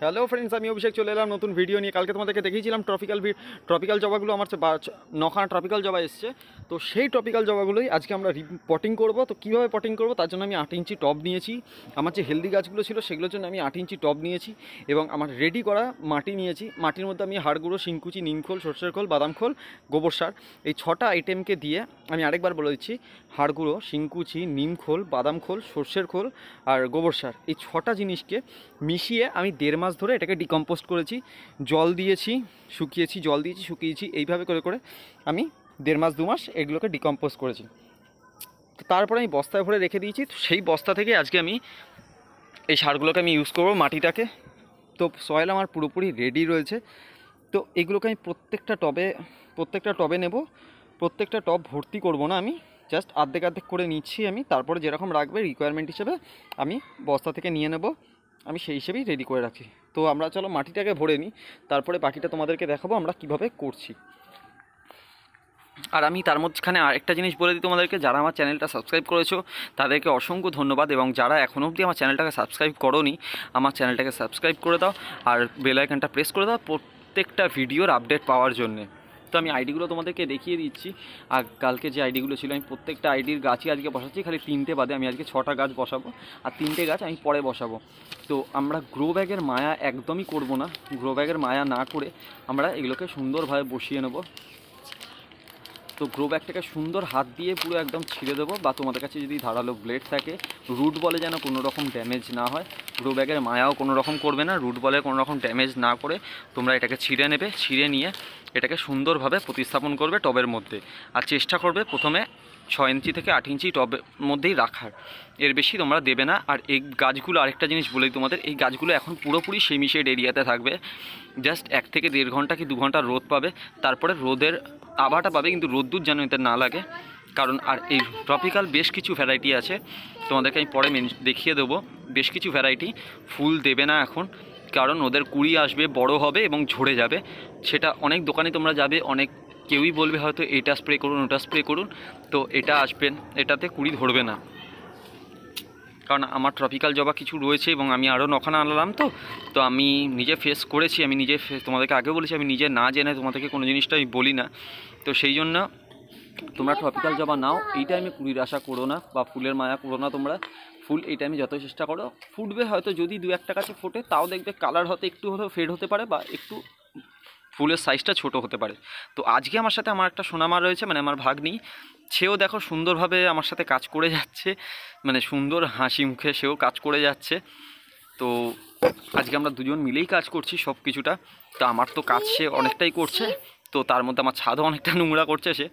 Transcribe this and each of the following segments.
Hello friends, আমি অভিষেক চলে এলাম নতুন ভিডিও নিয়ে। কালকে তোমাদেরকে দেখিয়েছিলাম ট্রপিক্যাল জবাগুলো আমার 9খানা ট্রপিক্যাল জবা এসছে। তো সেই ট্রপিক্যাল জবাগুলোই আজকে আমরা পটিং করব। তো কীভাবে পটিং করব তার জন্য আমি 8 ইঞ্চি টব নিয়েছি। আমার যে হেলদি গাছগুলো ছিল সেগুলোর জন্য আমি 8 ইঞ্চি টব নিয়েছি এবং আমার রেডি করা মাটি নিয়েছি। মাটির মধ্যে আমি হাড় গুঁড়ো, শিংকুচি, নিমখোল, সর্ষের খোল, বাদাম খোল, গোবর সার, এই 6টা আইটেমকে দিয়ে আমি আরেকবার বলে দিচ্ছি, হাড় গুঁড়ো, শিংকুচি, নিমখোল, বাদাম খোল, সর্ষের খোল আর গোবর সার, এই 6টা জিনিসকে মিশিয়ে আমি 1.5 মাস ধরে এটাকে ডিকম্পোস্ট করেছি। জল দিয়েছি, শুকিয়েছি, জল দিয়েছি, শুকিয়েছি, এইভাবে করে করে আমি 1.5 মাস 2 মাস এগুলোকে ডিকম্পোস্ট করেছি। তো তারপরে আমি বস্তায় ভরে রেখে দিয়েছি। তো সেই বস্তা থেকে আজকে আমি এই সারগুলোকে আমি ইউজ করবো মাটিটাকে। তো সয়েল আমার পুরোপুরি রেডি রয়েছে। তো এগুলোকে আমি প্রত্যেকটা টবে নেব। প্রত্যেকটা টব ভর্তি করব না, আমি জাস্ট আর্ধেক আর্ধেক করে নিচ্ছি আমি। তারপরে যেরকম রাখবে রিকোয়ারমেন্ট হিসেবে আমি বস্তা থেকে নিয়ে নেব, আমি সেই হিসেবেই রেডি করে রাখি। তো আমরা চলো মাটিটাকে ভরে নিই, তারপরে বাকিটা তোমাদেরকে দেখাবো আমরা কিভাবে করছি। আর আমি তার মধ্যখানে আরেকটা জিনিস বলে দিই তোমাদেরকে, যারা আমার চ্যানেলটা সাবস্ক্রাইব করেছো তাদেরকে অসংখ্য ধন্যবাদ, এবং যারা এখনও অবধি আমার চ্যানেলটাকে সাবস্ক্রাইব করোনি আমার চ্যানেলটাকে সাবস্ক্রাইব করে দাও আর বেল আইকনটা প্রেস করে দাও প্রত্যেকটা ভিডিওর আপডেট পাওয়ার জন্যে। তো আমি আইডিগুলো তোমাদেরকে দেখিয়ে দিচ্ছি। আর কালকে যে আইডিগুলো ছিল আমি প্রত্যেকটা আইডির গাছই আজকে বসাচ্ছি, খালি 3টে বাদে। আমি আজকে 6টা গাছ বসাবো আর 3টে গাছ আমি পরে বসাবো। তো আমরা গ্রো ব্যাগের মায়া একদমই করব না। গ্রো ব্যাগের মায়া না করে আমরা এগুলোকে সুন্দরভাবে বসিয়ে নেব। তো গ্রো ব্যাগটাকে সুন্দর হাত দিয়ে পুরো একদম ছিঁড়ে দেবো, বা তোমাদের কাছে যদি ধারালো ব্লেড থাকে, রুট বলে যেন কোনো রকম ড্যামেজ না হয়। গ্রো ব্যাগের মায়াও কোনো রকম করবে না, রুট বলে কোনো রকম ড্যামেজ না করে তোমরা এটাকে ছিঁড়ে নেবে। ছিঁড়ে নিয়ে এটাকে সুন্দরভাবে প্রতিস্থাপন করবে টবের মধ্যে। আর চেষ্টা করবে প্রথমে 6 ইঞ্চি থেকে 8 ইঞ্চি টবের মধ্যেই রাখার, এর বেশি তোমরা দেবে না। আর এই গাছগুলো, আরেকটা জিনিস বলেই তোমাদের, এই গাছগুলো এখন পুরোপুরি সেমিশেড এরিয়াতে থাকবে। জাস্ট 1 থেকে 1.5 ঘন্টা কি 2 ঘন্টা রোদ পাবে, তারপরে রোদের আভাটা পাবে, কিন্তু রোদ্দুর যেন এতে না লাগে। কারণ আর এই ট্রপিক্যাল বেশ কিছু ভ্যারাইটি আছে, তোমাদেরকে আমি পরে দেখিয়ে দেবো। বেশ কিছু ভ্যারাইটি ফুল দেবে না এখন, কারণ ওদের কুড়ি আসবে, বড় হবে এবং ঝরে যাবে। সেটা অনেক দোকানে তোমরা যাবে, অনেক কেউই বলবে হয়তো এটা স্প্রে করুন, ওটা স্প্রে করুন, তো এটা আসবেন, এটাতে কুড়ি ধরবে না। কারণ আমার ট্রপিক্যাল জবা কিছু রয়েছে এবং আমি আরও 9খানা আনলাম। তো আমি নিজে ফেস করেছি, আমি নিজে তোমাদেরকে আগেও বলেছি, আমি নিজে না জেনে তোমাদেরকে কোনো জিনিসটা আমি বলি না। তো সেই জন্য তোমরা ট্রপিক্যাল জবা নাও, এই টাইমে কুড়ির আশা করো না বা ফুলের মায়া করো না তোমরা। ফুল এই টাইমে যত চেষ্টা করো, ফুটবে হয়তো, যদি 2-1টা কাছে ফোটে তাও দেখবে কালার হয়তো একটু হলেও ফেড হতে পারে বা একটু ফুলের সাইজটা ছোট হতে পারে। তো আজকে আমার সাথে আমার একটা সোনামা রয়েছে, মানে আমার ভাগ্নি, সেও দেখো সুন্দরভাবে আমার সাথে কাজ করে যাচ্ছে, মানে সুন্দর হাসি মুখে সেও কাজ করে যাচ্ছে। তো আজকে আমরা দুজন মিলেই কাজ করছি সব কিছুটা। তো আমার তো কাজ সে অনেকটাই করছে, তো তার মধ্যে আমার ছাদও অনেকটা নোংরা করছে সে।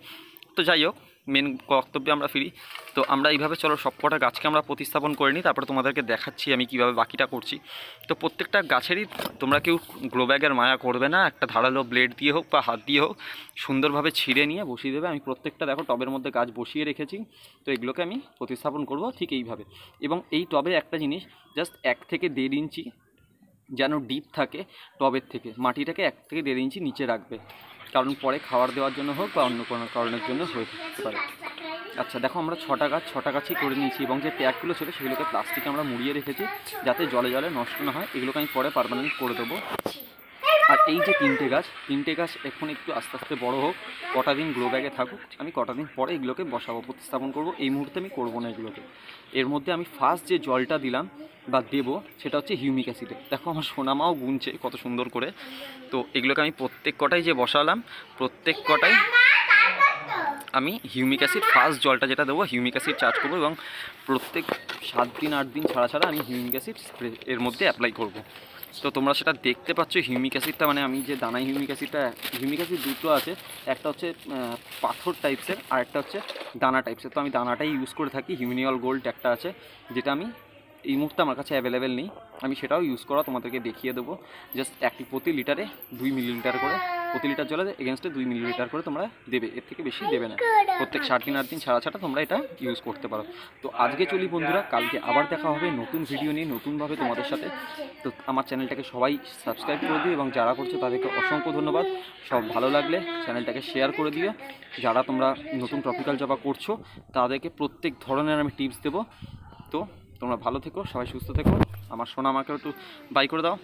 তো যাই হোক, মেন কর্তব্যে আমরা ফিরি। তো আমরা এইভাবে চলো সবকটা গাছকে আমরা প্রতিস্থাপন করে নিই, তারপরে তোমাদেরকে দেখাচ্ছি আমি কিভাবে বাকিটা করছি। তো প্রত্যেকটা গাছেরই তোমরা কেউ গ্রো ব্যাগের মায়া করবে না, একটা ধারালো ব্লেড দিয়ে হোক বা হাত দিয়ে হোক সুন্দরভাবে ছিঁড়ে নিয়ে বসিয়ে দেবে। আমি প্রত্যেকটা দেখো টবের মধ্যে গাছ বসিয়ে রেখেছি। তো এগুলোকে আমি প্রতিস্থাপন করব ঠিক এইভাবে। এবং এই টবে একটা জিনিস, জাস্ট 1 থেকে 1.5 ইঞ্চি যেন ডিপ থাকে টবের থেকে, মাটিটাকে 1 থেকে 1.5 ইঞ্চি নিচে রাখবে, কারণ পরে খাবার দেওয়ার জন্য হোক বা অন্য কোনো কারণের জন্য হয়ে থাকতে পারে। আচ্ছা দেখো, আমরা 6টা গাছই করে নিয়েছি, এবং যে প্যাকগুলো ছিল সেগুলোকে প্লাস্টিকে আমরা মুড়িয়ে রেখেছি যাতে জলে জলে নষ্ট না হয়। এগুলোকে আমি পরে পার্মানেন্ট করে দেবো। আর এই যে 3টে গাছ এখন একটু আস্তে আস্তে বড়ো হোক, কটা দিন গ্রো ব্যাগে থাকুক, আমি কটা দিন পরে এগুলোকে বসাবো, প্রতিস্থাপন করবো। এই মুহূর্তে আমি করবো না এগুলোকে। এর মধ্যে আমি ফার্স্ট যে জলটা দিলাম বা দেবো সেটা হচ্ছে হিউমিক অ্যাসিডে। দেখো আমার সোনামাও গুনছে কত সুন্দর করে। তো এগুলোকে আমি প্রত্যেক কটাই যে বসালাম, প্রত্যেক কটাই আমি হিউমিক অ্যাসিড, ফার্স্ট জলটা যেটা দেবো হিউমিক অ্যাসিড চার্জ করবো, এবং প্রত্যেক 7 দিন 8 দিন ছাড়া ছাড়া আমি হিউমিক অ্যাসিড স্প্রে এর মধ্যে অ্যাপ্লাই করবো। তো তোমরা সেটা দেখতে পাচ্ছ হিউমিক অ্যাসিডটা, মানে আমি যে দানাই হিউমিক অ্যাসিড দুটো আছে, একটা হচ্ছে পাথর টাইপসের আর একটা হচ্ছে দানা টাইপসের। তো আমি দানাটাই ইউজ করে থাকি। হিউমিনিয়ল গোল্ড একটা আছে যেটা আমি এই মুহূর্তে আমার কাছে অ্যাভেলেবেল নেই, আমি সেটাও ইউজ করা তোমাদেরকে দেখিয়ে দেবো। জাস্ট প্রতি লিটারে 2 মিলিলিটার করে, প্রতি লিটার জলে এগেনস্টে 2 মিলিলিটার করে তোমরা দেবে, এর থেকে বেশি দেবে না। প্রত্যেক 7 দিন 8 দিন ছাড়া ছাড়া তোমরা এটা ইউজ করতে পারো। তো আজকে চলি বন্ধুরা, কালকে আবার দেখা হবে নতুন ভিডিও নিয়ে, নতুনভাবে তোমাদের সাথে। তো আমার চ্যানেলটাকে সবাই সাবস্ক্রাইব করে দিও, এবং যারা করছো তাদেরকে অসংখ্য ধন্যবাদ। সব ভালো লাগলে চ্যানেলটাকে শেয়ার করে দিও। যারা তোমরা নতুন ট্রপিক্যাল জবা করছো তাদেরকে প্রত্যেক ধরনের আমি টিপস দেবো। তো তোমরা ভালো থেকো, সবাই সুস্থ থেকো। আমার সোনামাকেও একটু বাই করে দাও।